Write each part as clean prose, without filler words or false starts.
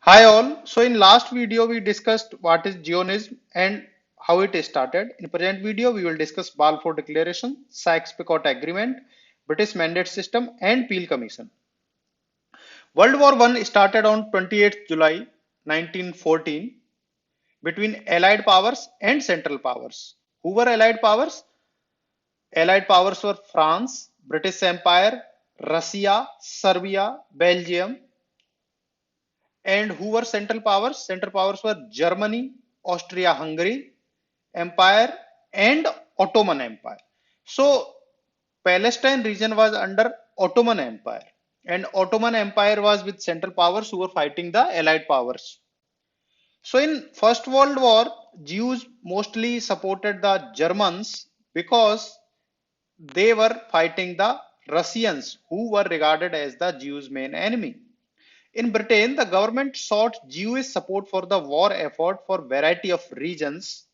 Hi all. So in last video we discussed what is Zionism and how it started. In present video we will discuss Balfour Declaration, Sykes-Picot Agreement, British Mandate System and Peel Commission. World War I started on 28th July 1914 between Allied powers and Central powers. Who were Allied powers? Allied powers were France, British Empire, Russia, Serbia, Belgium. And who were Central powers? Central powers were Germany, Austria-Hungary Empire, and Ottoman Empire. So Palestine region was under Ottoman Empire, and Ottoman Empire was with Central powers who were fighting the Allied powers. So in First World War, Jews mostly supported the Germans because they were fighting the Russians, who were regarded as the Jews' main enemy. In Britain, the government sought Jewish support for the war effort for variety of reasons.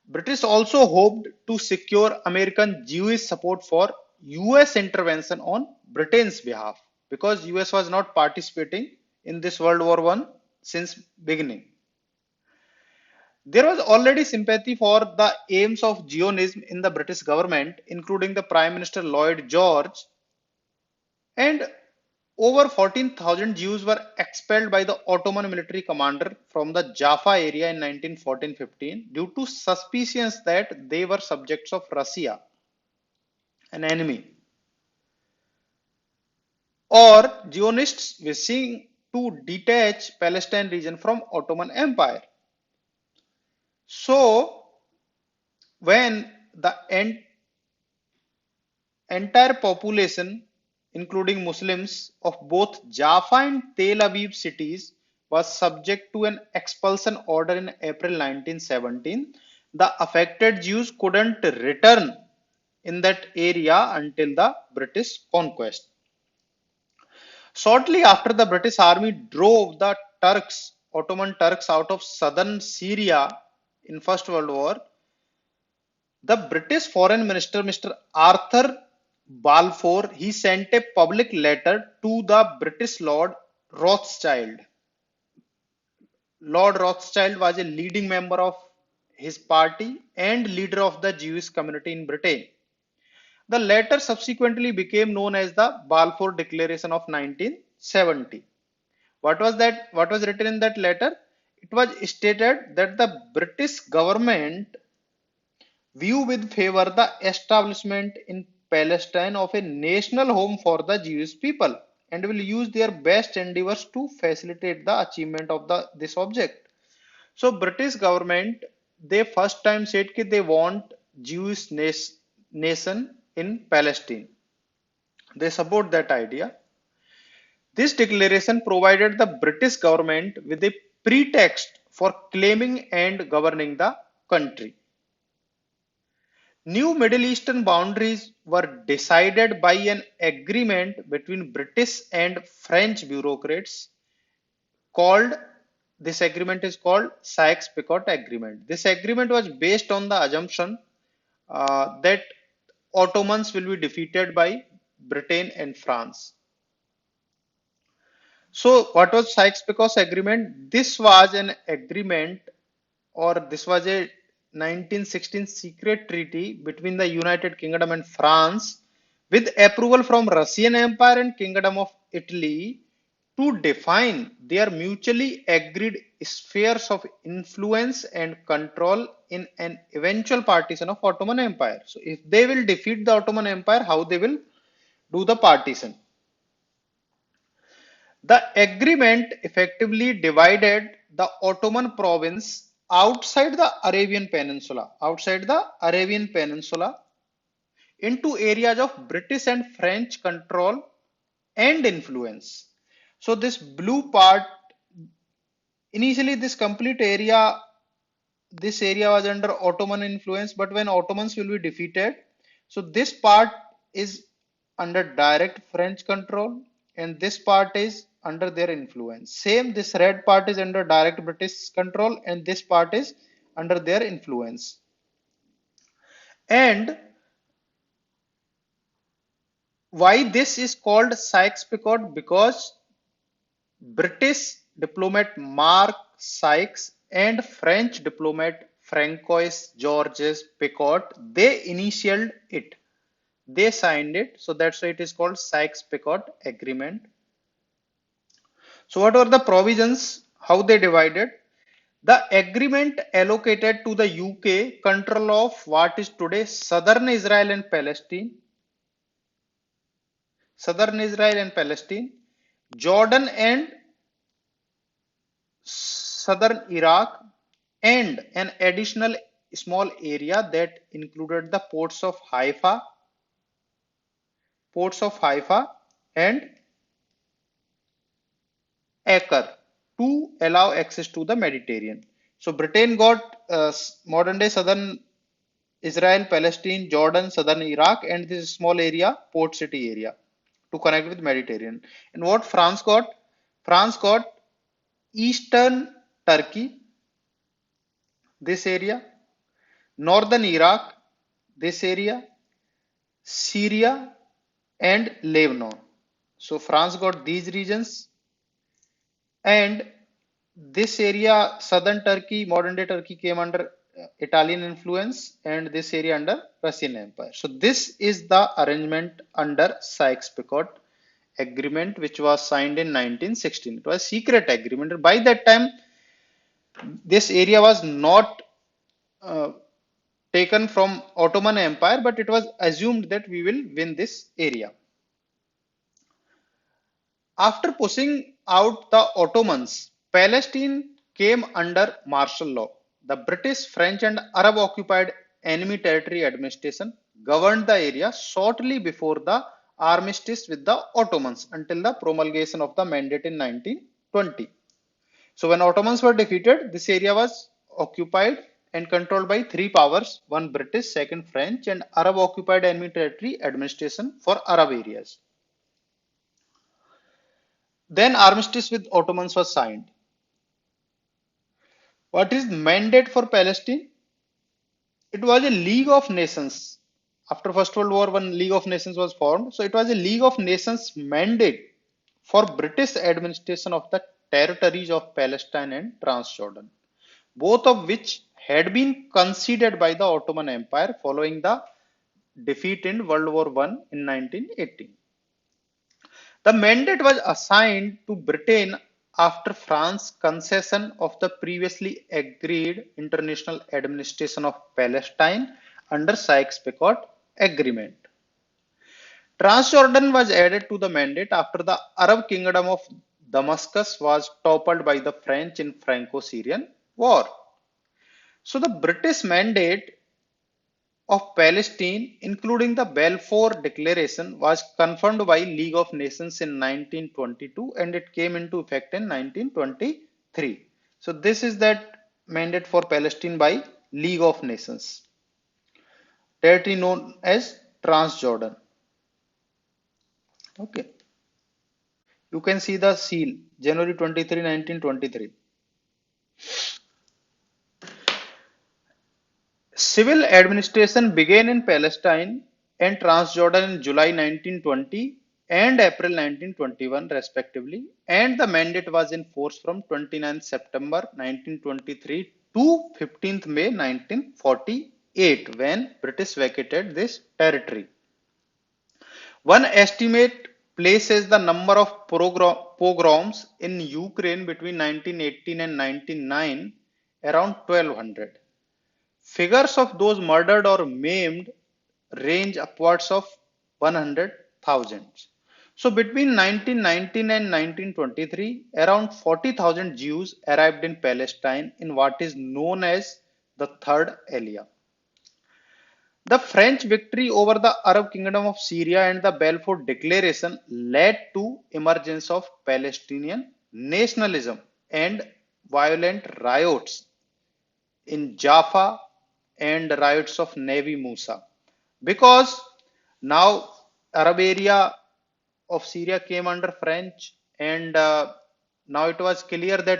British also hoped to secure American Jewish support for US intervention on Britain's behalf because US was not participating in this World War I since beginning. There was already sympathy for the aims of Zionism in the British government, including the Prime Minister Lloyd George, and over 14,000 Jews were expelled by the Ottoman military commander from the Jaffa area in 1914-15 due to suspicions that they were subjects of Russia, an enemy, or Zionists wishing to detach Palestine region from Ottoman Empire. So, when the entire population, including Muslims of both Jaffa and Tel Aviv cities, was subject to an expulsion order in April 1917. The affected Jews couldn't return in that area until the British conquest. Shortly after the British army drove the Ottoman Turks out of southern Syria in First World War, the British Foreign Minister, Mr. Arthur Balfour, he sent a public letter to the British Lord Rothschild. Lord Rothschild was a leading member of his party and leader of the Jewish community in Britain. The letter subsequently became known as the Balfour Declaration of 1970. What was that? What was written in that letter? It was stated that the British government view with favor the establishment in Palestine of a national home for the Jewish people and will use their best endeavors to facilitate the achievement of this object. So British government they first time said that they want Jewish nation in Palestine. They support that idea. This declaration provided the British government with a pretext for claiming and governing the country. New Middle Eastern boundaries were decided by an agreement between British and French bureaucrats called this agreement is called Sykes-Picot Agreement. This agreement was based on the assumption that Ottomans will be defeated by Britain and France. So, what was Sykes-Picot Agreement? This was an agreement, or this was a 1916 secret treaty between the United Kingdom and France, with approval from Russian Empire and Kingdom of Italy to define their mutually agreed spheres of influence and control in an eventual partition of Ottoman Empire. So, if they will defeat the Ottoman Empire, how they will do the partition? The agreement effectively divided the Ottoman province outside the Arabian Peninsula into areas of British and French control and influence. So this blue part, initially this area was under Ottoman influence, but when Ottomans will be defeated, so this part is under direct French control and this part is under their influence. Same, this red part is under direct British control and this part is under their influence. And why this is called Sykes-Picot? Because British diplomat Mark Sykes and French diplomat Francois Georges Picot, they initialed it. They signed it, so that's why it is called Sykes-Picot Agreement. So what were the provisions? How they divided? The agreement allocated to the UK control of what is today southern Israel and Palestine, Jordan and southern Iraq, and an additional small area that included the ports of Haifa and Acre to allow access to the Mediterranean. So Britain got modern day southern Israel, Palestine, Jordan, southern Iraq, and this small area, port city area, to connect with Mediterranean. And what France got? France got eastern Turkey, this area, northern Iraq, this area, Syria, and Lebanon. So France got these regions, and this area, southern Turkey, modern day Turkey, came under Italian influence, and this area under Russian Empire. So this is the arrangement under Sykes-Picot agreement, which was signed in 1916. It was a secret agreement. By that time, this area was not uh, taken from Ottoman Empire, but it was assumed that we will win this area. After pushing out the Ottomans, Palestine came under martial law. The British, French, and Arab occupied enemy territory administration governed the area shortly before the armistice with the Ottomans until the promulgation of the mandate in 1920. So, when Ottomans were defeated, this area was occupied and controlled by three powers: one British, second French, and Arab occupied enemy territory administration for Arab areas. Then armistice with Ottomans was signed. What is mandate for Palestine? It was a League of Nations. After First World War, one League of Nations was formed. So it was a League of Nations mandate for British administration of the territories of Palestine and Transjordan, both of which had been conceded by the Ottoman Empire following the defeat in World War I in 1918. The mandate was assigned to Britain after France's concession of the previously agreed international administration of Palestine under Sykes-Picot Agreement. Transjordan was added to the mandate after the Arab kingdom of Damascus was toppled by the French in Franco-Syrian War. So the British mandate of Palestine, including the Balfour Declaration, was confirmed by League of Nations in 1922 and it came into effect in 1923. So this is that mandate for Palestine by League of Nations, territory known as Transjordan. Okay, you can see the seal, January 23, 1923. Civil administration began in Palestine and Transjordan in July 1920 and April 1921 respectively, and the mandate was in force from 29 September 1923 to 15th May 1948 when British vacated this territory. One estimate places the number of pogroms in Ukraine between 1918 and 1909 around 1200. Figures of those murdered or maimed range upwards of 100,000. So between 1919 and 1923, around 40,000 Jews arrived in Palestine in what is known as the Third Aliyah. The French victory over the Arab kingdom of Syria and the Balfour Declaration led to emergence of Palestinian nationalism and violent riots in Jaffa and riots of Navi Musa. Because now Arab area of Syria came under French, and now it was clear that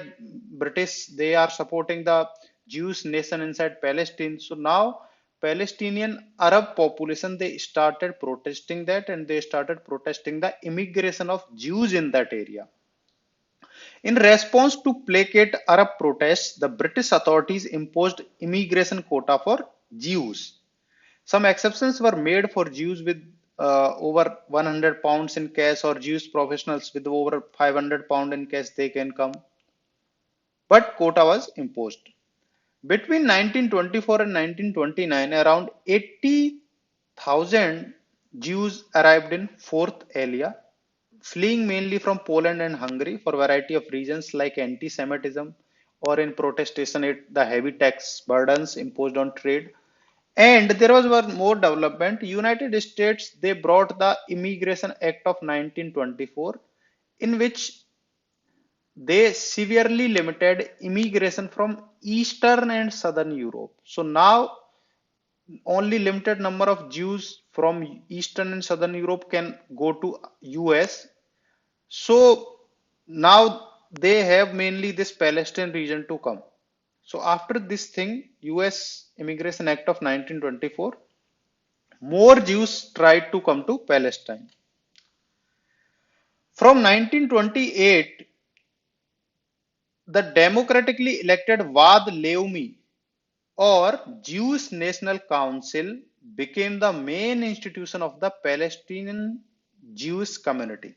British, they are supporting the Jewish nation inside Palestine. So now Palestinian Arab population, they started protesting that, and they started protesting the immigration of Jews in that area. In response to placate Arab protests, the British authorities imposed immigration quota for Jews. Some exceptions were made for Jews with over 100 pounds in cash or Jewish professionals with over 500 pounds in cash they can come, but quota was imposed. Between 1924 and 1929, around 80,000 Jews arrived in Fourth Area, fleeing mainly from Poland and Hungary for a variety of reasons like anti-Semitism or in protestation at the heavy tax burdens imposed on trade. And there was one more development. United States, they brought the Immigration Act of 1924, in which they severely limited immigration from Eastern and Southern Europe. So now only limited number of Jews from Eastern and Southern Europe can go to US. So now they have mainly this Palestine region to come. So after this thing, US Immigration Act of 1924, more Jews tried to come to Palestine. From 1928, the democratically elected Vad Leumi or Jewish National Council became the main institution of the Palestinian Jewish community.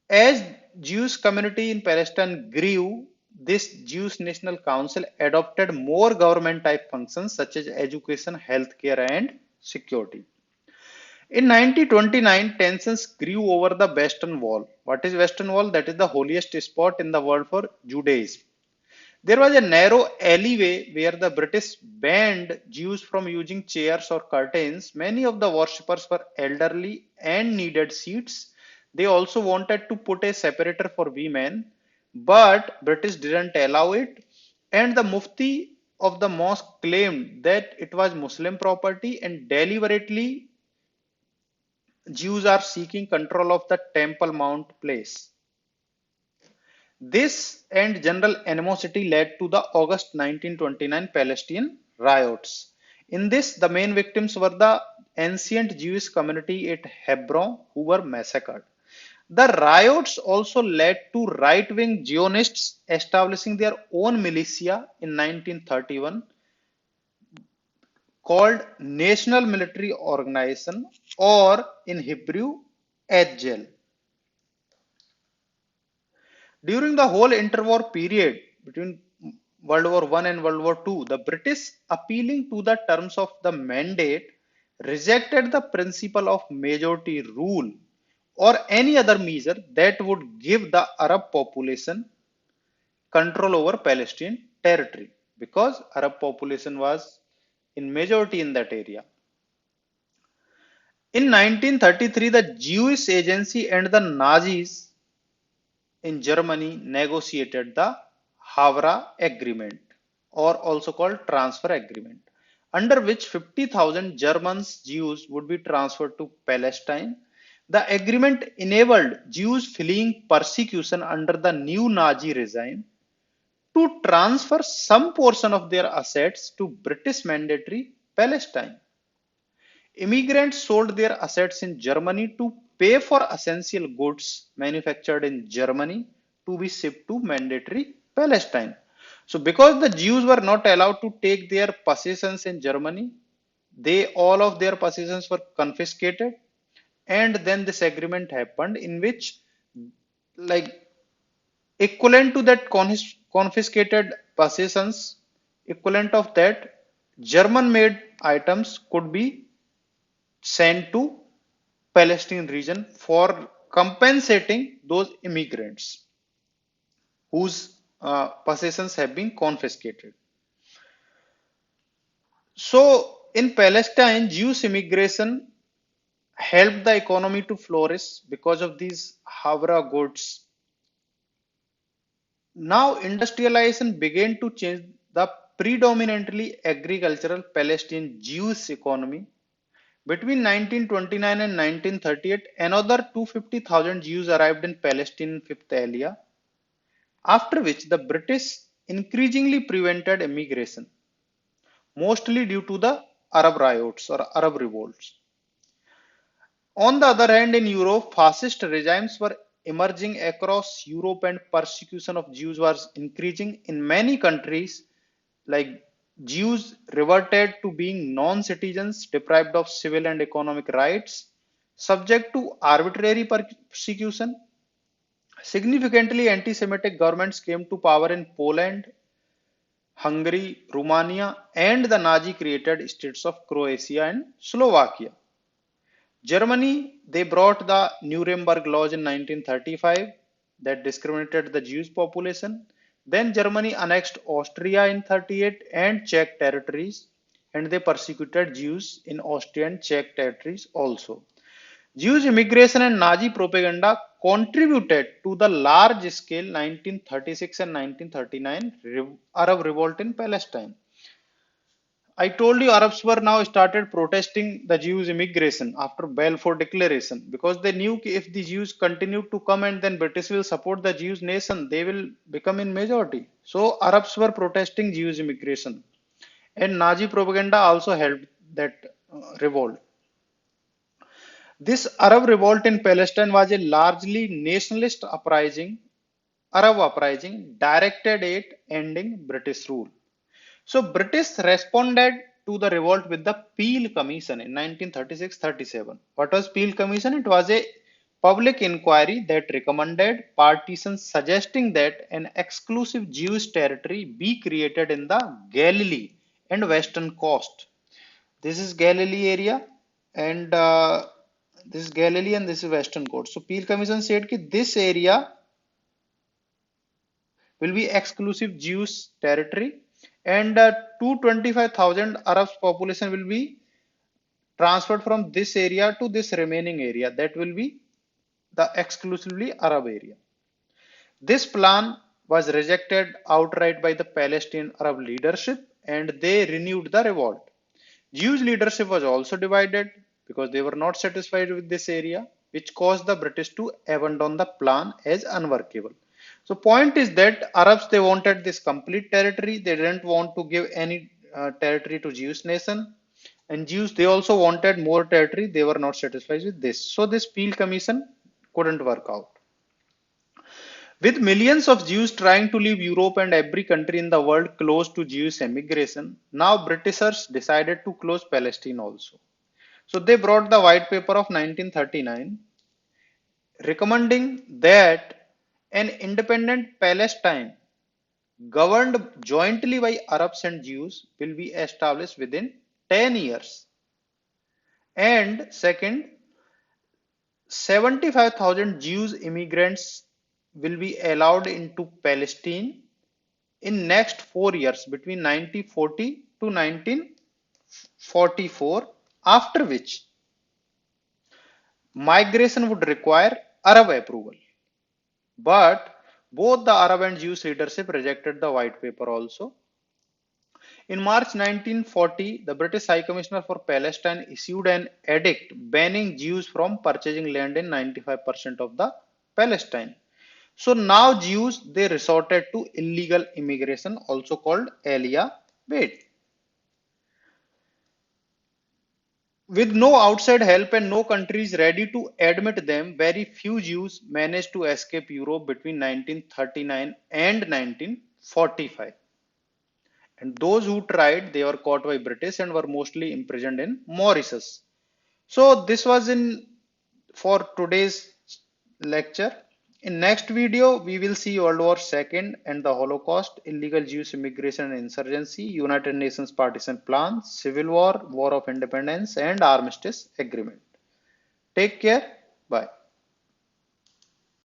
As Jewish community in Palestine grew, this Jewish National Council adopted more government type functions such as education, healthcare, and security. In 1929, tensions grew over the Western Wall. What is Western Wall? That is the holiest spot in the world for Judaism. There was a narrow alleyway where the British banned Jews from using chairs or curtains. Many of the worshippers were elderly and needed seats. They also wanted to put a separator for women, but British didn't allow it. And the Mufti of the mosque claimed that it was Muslim property and deliberately Jews are seeking control of the Temple Mount place. This and general animosity led to the August 1929 Palestinian riots. In this, the main victims were the ancient Jewish community at Hebron who were massacred. The riots also led to right-wing Zionists establishing their own militia in 1931 called National Military Organization or in Hebrew, Etzel. During the whole interwar period between World War I and World War II, the British, appealing to the terms of the mandate, rejected the principle of majority rule or any other measure that would give the Arab population control over Palestinian territory because Arab population was in majority in that area. In 1933, the Jewish Agency and the Nazis in Germany negotiated the Havra Agreement or also called Transfer Agreement, under which 50,000 Germans Jews would be transferred to Palestine. The agreement enabled Jews fleeing persecution under the new Nazi regime to transfer some portion of their assets to British mandatory Palestine. Immigrants sold their assets in Germany to pay for essential goods manufactured in Germany to be shipped to mandatory Palestine. So, because the Jews were not allowed to take their possessions in Germany, they all of their possessions were confiscated, and then this agreement happened in which, like, equivalent to that confiscated possessions, equivalent of that, German made items could be sent to Palestinian region for compensating those immigrants whose possessions have been confiscated. So in Palestine, Jewish immigration helped the economy to flourish because of these Havra goods. Now industrialization began to change the predominantly agricultural Palestinian Jewish economy. Between 1929 and 1938, another 250,000 Jews arrived in Palestine Fifth Area, after which the British increasingly prevented immigration, mostly due to the Arab riots or Arab revolts. On the other hand, in Europe, fascist regimes were emerging across Europe and persecution of Jews was increasing in many countries. Like Jews reverted to being non-citizens, deprived of civil and economic rights, subject to arbitrary persecution. Significantly anti-Semitic governments came to power in Poland, Hungary, Romania, and the Nazi-created states of Croatia and Slovakia. Germany, they brought the Nuremberg laws in 1935 that discriminated the Jewish population. Then Germany annexed Austria in 38 and Czech territories, and they persecuted Jews in Austrian Czech territories also. Jewish immigration and Nazi propaganda contributed to the large-scale 1936 and 1939 Arab revolt in Palestine. I told you Arabs were now started protesting the Jews immigration after Balfour Declaration because they knew if the Jews continued to come and then British will support the Jews nation, they will become in majority. So Arabs were protesting Jews immigration, and Nazi propaganda also helped that revolt. This Arab revolt in Palestine was a largely nationalist uprising, Arab uprising directed at ending British rule. So British responded to the revolt with the Peel Commission in 1936-37. What was Peel Commission? It was a public inquiry that recommended partitions suggesting that an exclusive Jewish territory be created in the Galilee and Western Coast. This is Galilee area and this is Galilee and this is Western Coast. So Peel Commission said that this area will be exclusive Jewish territory and 225,000 Arabs population will be transferred from this area to this remaining area that will be the exclusively Arab area. This plan was rejected outright by the Palestinian Arab leadership and they renewed the revolt. Jewish leadership was also divided because they were not satisfied with this area, which caused the British to abandon the plan as unworkable. So point is that Arabs, they wanted this complete territory. They didn't want to give any territory to Jewish nation. And Jews, they also wanted more territory. They were not satisfied with this. So this Peel Commission couldn't work out. With millions of Jews trying to leave Europe and every country in the world closed to Jewish emigration, now Britishers decided to close Palestine also. So they brought the white paper of 1939 recommending that an independent Palestine governed jointly by Arabs and Jews will be established within 10 years. And second, 75,000 Jews immigrants will be allowed into Palestine in next 4 years between 1940 to 1944, after which migration would require Arab approval. But both the Arab and Jewish leadership rejected the white paper also. In March 1940, the British High Commissioner for Palestine issued an edict banning Jews from purchasing land in 95% of the Palestine. So now Jews, they resorted to illegal immigration, also called Aliyah Bait. With no outside help and no countries ready to admit them, very few Jews managed to escape Europe between 1939 and 1945. And those who tried, they were caught by British and were mostly imprisoned in Mauritius. So this was in for today's lecture. In next video, we will see World War II and the Holocaust, illegal Jewish immigration and insurgency, United Nations partition plan, civil war, war of independence, and armistice agreement. Take care. Bye.